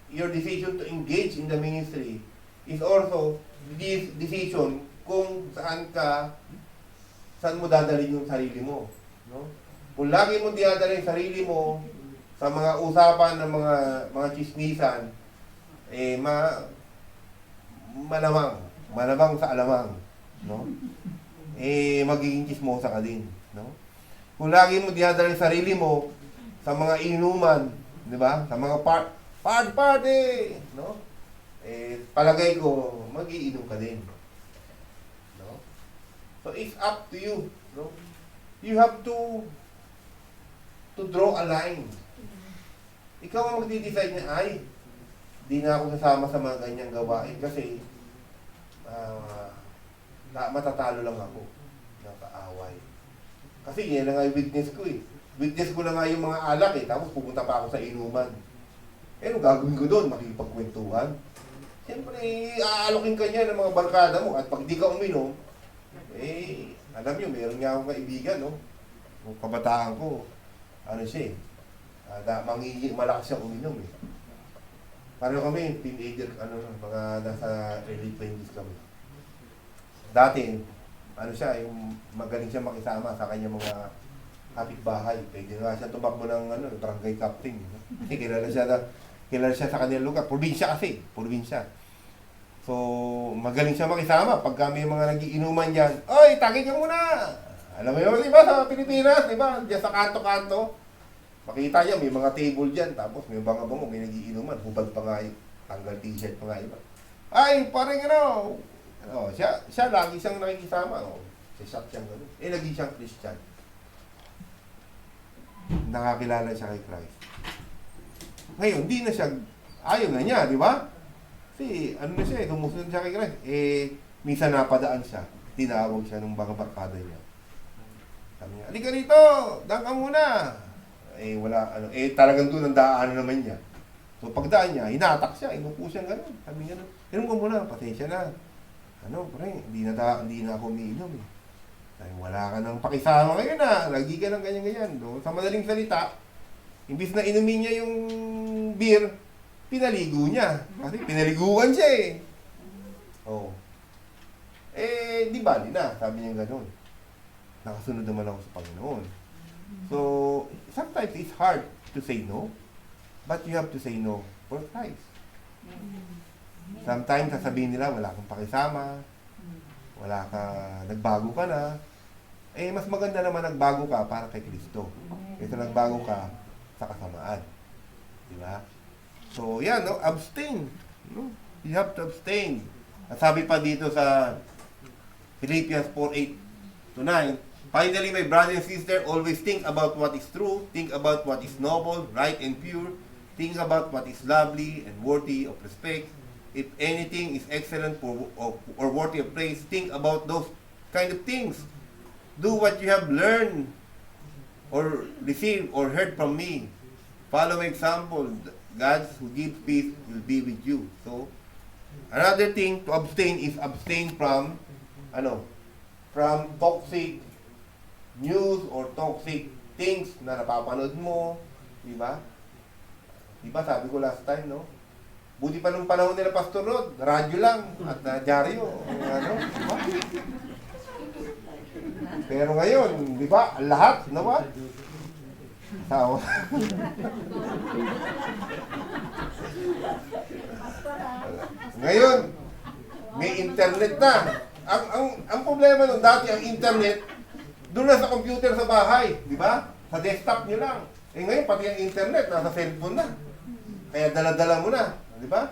your decision to engage in the ministry is also this decision kung saan mo dadalhin yung sarili mo. No? Kung lagi mo dinadalhin yung sarili mo sa mga usapan ng mga chismisan, eh malamang sa alamang, no? Eh magiging chismosa ka din, no? Kung lagi mo dinadala yung sarili mo sa mga inuman, di ba? Sa mga party, no? Eh palagay ko mag-iinom ka din. No? So it's up to you, no? You have to draw a line. Ikaw ang magdi-decide na, ay, di na ako sasama sa mga ganyang gawain kasi matatalo lang ako ng kaaway. Kasi yan na nga yung witness ko eh. Witness ko na nga yung mga alak eh, tapos pupunta pa ako sa inuman. Eh, ano gagawin ko doon? Makikipagkwentuhan. Siyempre, aalokin ka niya ng mga barkada mo at pag di ka uminom, eh, alam nyo, meron nga akong kaibigan, no? Yung kabataan ko, ano siya eh, malakas siyang uminom eh. Pareho kami, teenager, mga nasa early 20s kami. Dati, yung magaling siya makisama sa kanya mga kapitbahay. Pwede nga siya tumakbo ng barangay captain. Kasi kilala siya sa kanilang lugar. Probinsya kasi, probinsya. So, magaling siya makisama. Pag kami mga nagiinuman dyan, oy, tagay ka muna! Alam mo yun, di ba, sa Pilipinas, di ba, diyan sa kanto-kanto, makita niya, may mga table dyan, tapos may bango-bango, may nagiinuman, hubad pa nga yung tanggal t-shirt pa nga iba. Ay, parang siya lagi siyang nakikisama, siya siyang gano'n. Eh, naging siyang Christian. Nakakilala siya kay Christ. Ngayon, di na siya, ayaw na niya, di ba? Kasi, na siya tumusunod siya kay Christ. Eh, minsan napadaan siya, tinawag siya ng mga barkada niya. Sabi niya, halika rito, daan ka muna. Eh, wala, talagang doon ang daanan naman niya. So pagdaan niya, hinatak siya, inupo siya gano'n. Sabi niya, inom ko muna, pasensya na. Pre, hindi na ako umiinom eh. Sabi, wala ka nang pakisama ngayon lagi ka ng ganyan-ganyan. Sa madaling salita, imbis na inumin niya yung beer, pinaligo niya. Kasi pinaliguan siya eh. Oh. Di bali na, sabi niya gano'n. Nakasunod naman ako sa Panginoon. So, sometimes it's hard to say no, but you have to say no for Christ. Sometimes sasabihin nila, wala kang pakisama, nagbago ka na. Mas maganda naman nagbago ka para kay Kristo. Kaysa nagbago ka sa kasamaan. Diba? So, yan, abstain. You have to abstain. At sabi pa dito sa Philippians 4:8-9, finally, my brother and sister, always think about what is true, think about what is noble, right, and pure, think about what is lovely and worthy of respect. If anything is excellent or worthy of praise, think about those kind of things. Do what you have learned or received or heard from me. Follow my example. God who gives peace will be with you. So, another thing to abstain is abstain from toxic news or toxic things na napapanood mo, di ba? Di ba sabi ko last time, no? Buti pa nung panahon nila Pastor Rod, radyo lang at dyaryo, diba? Pero ngayon, di ba, lahat, what? Tao. Ngayon, may internet na. Ang problema nung dati, ang internet, doon na sa computer sa bahay, di ba? Sa desktop nyo lang. Ngayon, pati ang internet, nasa cellphone na. Kaya dala-dala mo na, di ba?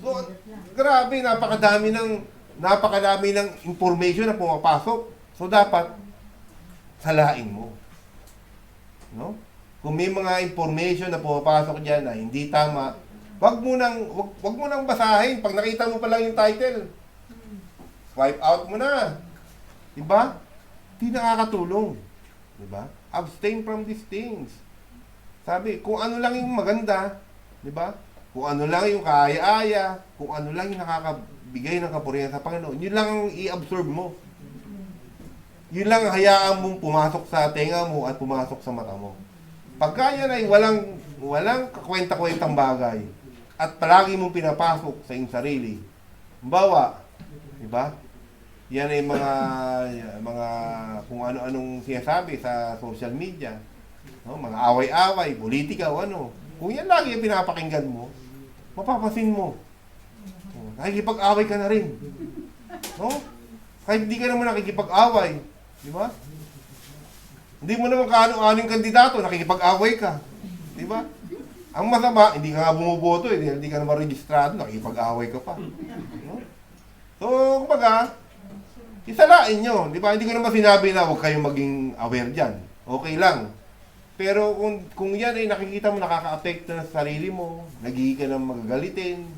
So, grabe, napakadami ng information na pumapasok. So, dapat, salain mo. No? Kung may mga information na pumapasok diyan na hindi tama, wag mo nang basahin. Pag nakita mo pa lang yung title, swipe out mo na. Di ba? Hindi nakakatulong. Di ba? Abstain from these things. Sabi, kung ano lang yung maganda, di ba? Kung ano lang yung kaaya-aya, kung ano lang yung nakakabigay ng kapurihan sa Panginoon, yun lang ang i-absorb mo. Yun lang hayaan mong pumasok sa tenga mo at pumasok sa mata mo. Pagka yan ay walang kakwenta-kwentang bagay at palagi mong pinapasok sa iyong sarili, bawa, di ba? Yan ay mga kung ano-anong sinasabi sa social media, no? Mga away-away, politika o ano. Kung yan lagi ang pinapakinggan mo, mapapasin mo. Nakikipag-away ka na rin. No? Kahit hindi ka naman nakikipag-away, di ba? Hindi mo naman kaano-aning kandidato, nakikipag-away ka. Di ba? Ang masama, hindi ka nga bumuboto, hindi ka naman registrado, nakikipag-away ka pa. No? So, kumbaga, isalain nyo, di ba? Hindi ko naman sinabi na huwag kayong maging aware dyan. Okay lang. Pero kung yan ay nakikita mo nakaka-affect na sa sarili mo, nagiging ka ng magagalitin,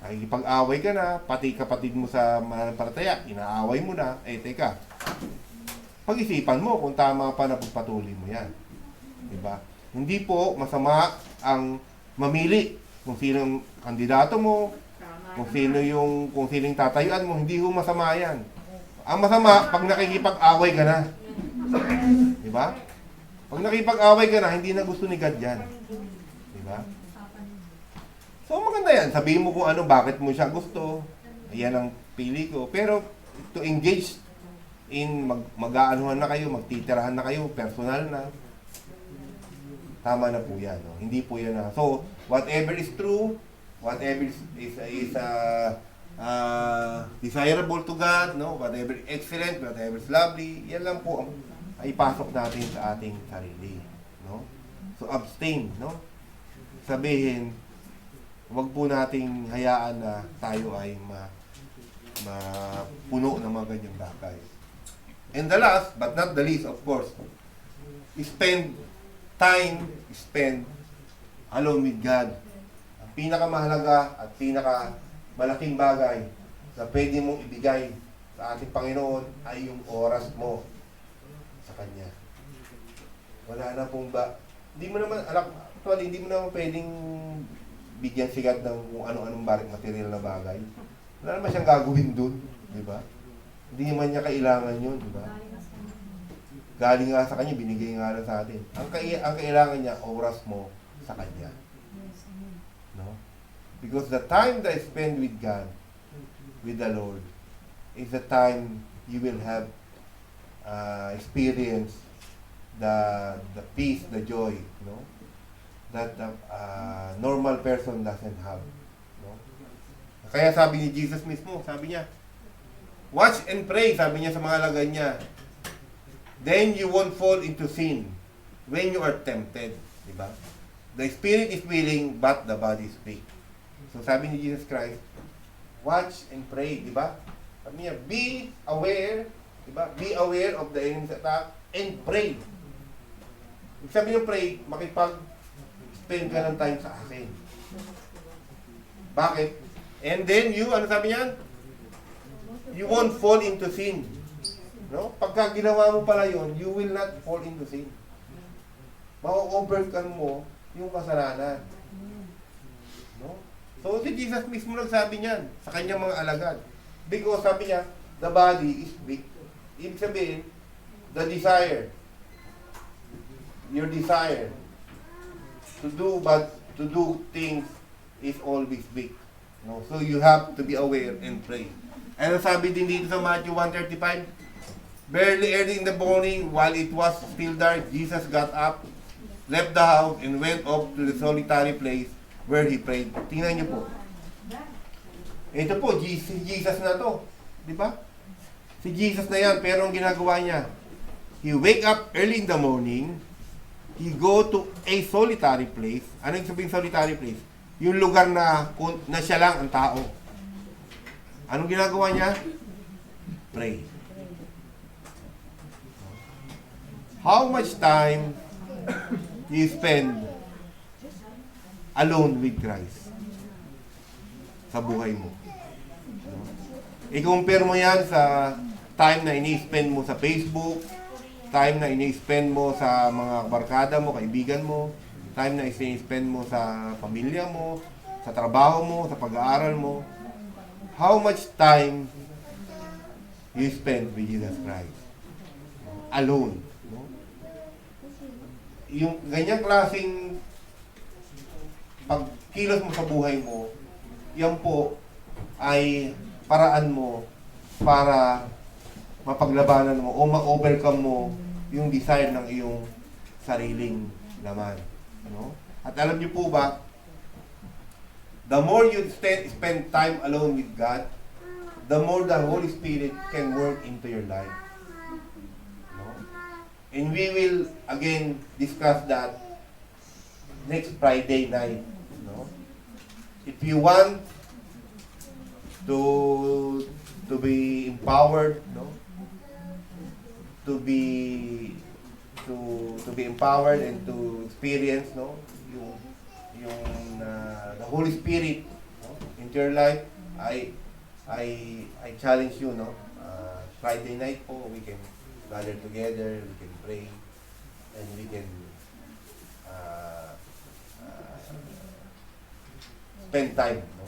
nakikipag-away ka na, pati kapatid mo sa mananampalataya, inaaway mo na, teka, pag-isipan mo kung tama pa na pagpatuloy mo yan. Diba? Hindi po masama ang mamili kung sinong kandidato mo, kung sino yung tatayuan mo, hindi ho masama yan. Ang masama, pag nakikipag-away ka na. Diba? Pag nakipag-away ka na, hindi na gusto ni God yan. Diba? So maganda yan. Sabihin mo kung ano, bakit mo siya gusto. Ayan ang pili ko. Pero to engage in mag-aanuhan na kayo, magtitirahan na kayo, personal na, tama na po yan. No? Hindi po yan na. So, whatever is true, whatever is desirable to God, no? Whatever is excellent, whatever is lovely, yan lang po ang ipasok natin sa ating sarili. No? So, abstain. No? Sabihin, huwag po nating hayaan na tayo ay mapuno ng mga ganyang bagay. And the last, but not the least, of course, spend alone with God. Ang pinakamahalaga at pinakamalaking bagay na pwede mong ibigay sa ating Panginoon ay yung oras mo sa Kanya. Wala na pong hindi mo naman pwedeng bigyan si God ng kung ano-anong material na bagay. Wala naman siyang gagawin dun, di ba? Hindi naman niya kailangan yun, di ba? Galing nga sa kanya, binigay nga lang sa atin. Ang kailangan niya, oras mo sa kanya. No? Because the time that I spend with God, with the Lord, is the time you will have experience the peace, the joy, no? That the normal person doesn't have. No? Kaya sabi ni Jesus mismo, sabi niya, watch and pray, sabi niya sa mga alagad niya. Then you won't fall into sin when you are tempted. Diba? The spirit is willing, but the body is weak. So sabi ni Jesus Christ, watch and pray. Diba? Sabi niya, be aware, diba? Be aware of the enemy's attack and pray. Ibig sabihin ng pray, makipag-spend ka ng time sa akin. Bakit? And then you, ano sabi niyan? You won't fall into sin. No? Pagka ginawa mo pala yun, you will not fall into sin. Ma-overcome mo yung kasalanan. No? So, si Jesus mismo nagsabi niyan sa kanyang mga alagad. Because sabi niya, the body is weak. Ibig sabihin, the desire, your desire to do things is always weak. No? So, you have to be aware and pray. Ano sabi din dito sa Matthew 1:35? Barely early in the morning, while it was still dark, Jesus got up, left the house, and went off to the solitary place where he prayed. Tingnan niyo po. Ito po, si Jesus na to. Di ba? Si Jesus na yan, pero ang ginagawa niya, he wake up early in the morning, he go to a solitary place. Ano yung sabihin solitary place? Yung lugar na siya lang ang tao. Anong ginagawa niya? Pray. How much time you spend alone with Christ sa buhay mo? I-compare mo yan sa time na ini-spend mo sa Facebook, time na ini-spend mo sa mga barkada mo, kaibigan mo, time na ini-spend mo sa pamilya mo, sa trabaho mo, sa pag-aaral mo. How much time you spend with Jesus Christ? Alone. No? Yung ganyang klaseng pagkilos mo sa buhay mo, yan po ay paraan mo para mapaglabanan mo o ma-overcome mo yung desire ng iyong sariling laman. No? At alam niyo po ba, the more you spend time alone with God, the more the Holy Spirit can work into your life. No? And we will again discuss that next Friday night. No? If you want to be empowered, no? To be empowered and to experience, no? Yung the Holy Spirit, no? Into your life, I challenge you, no? Friday night po, we can gather together, we can pray, and we can spend time, no?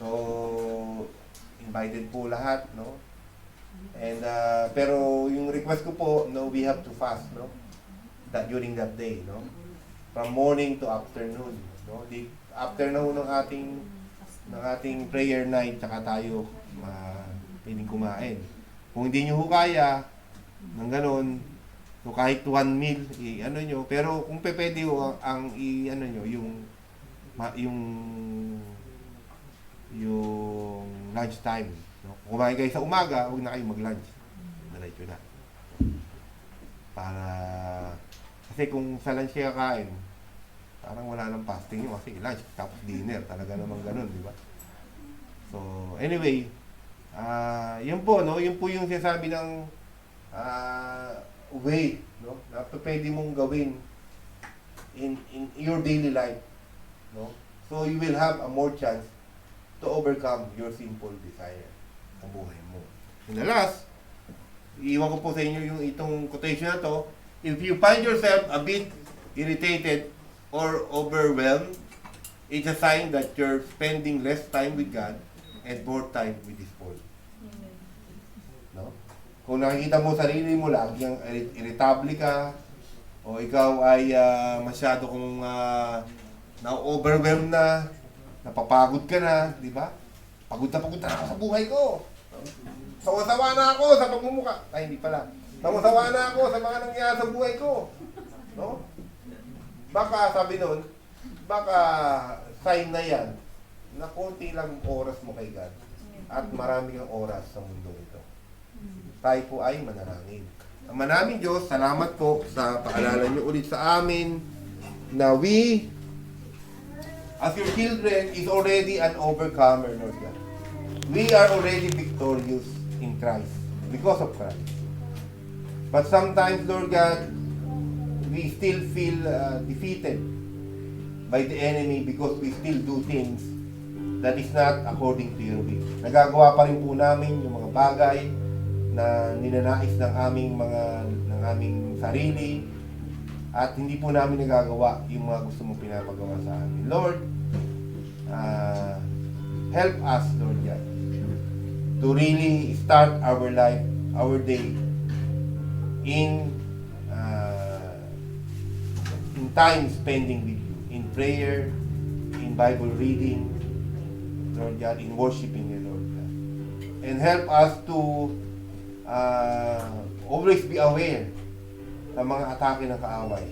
So invited po lahat, no? And pero yung request ko po, no, we have to fast, no? That during that day, no? From morning to afternoon, no? Afternoon ng ating prayer night, tsaka tayo piling kumain. Kung hindi nyo kaya ng ganun, so kahit 1 meal, ano nyo, pero kung pwede ho, ang ano nyo, yung lunch time. No? Kung kumain kayo sa umaga, huwag na kayo mag-lunch. Diretso na. Para, kasi kung sa lunch kayo kain, parang wala nang fasting nyo kasi lunch, tapos dinner, talaga namang ganun, di ba? So, anyway, yun po, no? Yun po yung sinasabi ng way, no? Na pwede mong gawin in your daily life, no? So, you will have a more chance to overcome your sinful desire sa buhay mo. And the last, iiwan ko po sa inyo yung itong quotation na to. If you find yourself a bit irritated or overwhelmed It's a sign that you're spending less time with God and more time with this world. No? Kung nakikita mo sarili mo lagi ang irritable ka, o ikaw ay masyado kong na-overwhelm na, napapagod ka na, di ba? Pagod na ako sa buhay ko. Sawa-sawa na ako sa pagmumuka. Ay, hindi pala. Sawa-sawa na ako sa mga nangyayari sa buhay ko. No? Baka, sabi nun, baka sign na yan na konti lang oras mo kay God at marami kang oras sa mundo ito. Tayo po ay manalangin. Ang manaming Diyos, salamat po sa paalala niyo ulit sa amin na we, as your children, is already an overcomer, Lord God. We are already victorious in Christ because of Christ. But sometimes, Lord God, we still feel defeated by the enemy because we still do things that is not according to your will. Nagagawa pa rin po namin yung mga bagay na ninanais ng aming sarili at hindi po namin nagagawa yung mga gusto mong pinapagawa sa amin. Lord, help us, Lord God, to really start our life, our day in time spending with you, in prayer, in Bible reading, Lord God, in worshiping you, Lord God. And help us to always be aware sa mga atake ng kaaway.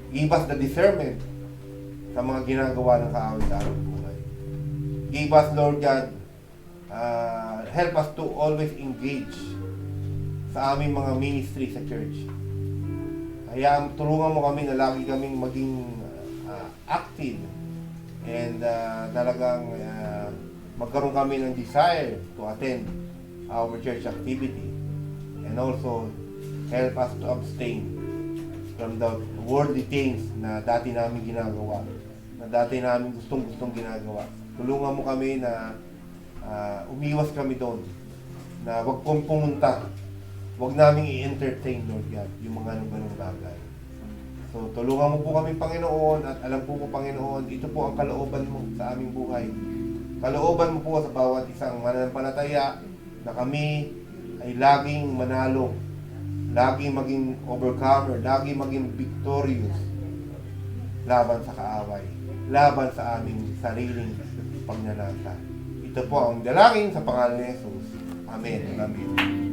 Give us the discernment sa mga ginagawa ng kaaway sa aming buhay. Give us, Lord God, help us to always engage sa aming mga ministry sa church. Kaya tulungan mo kami na lagi kaming maging active and talagang magkaroon kami ng desire to attend our church activity. And also, help us to abstain from the worldly things na dati namin ginagawa, na dati namin gustong-gustong ginagawa. Tulungan mo kami na umiwas kami doon, na wag pong pumunta, wag namin i-entertain, Lord God, yung mga ganong bagay. So, tulungan mo po kami, Panginoon, at alam po ko, Panginoon, ito po ang kalooban mo sa aming buhay. Kalooban mo po sa bawat isang mananampalataya na kami ay laging manalo, laging maging overcomer, laging maging victorious laban sa kaaway, laban sa aming sariling pagnanasa. Ito po ang dalangin sa pangalan ni Jesus. Amen. Amen.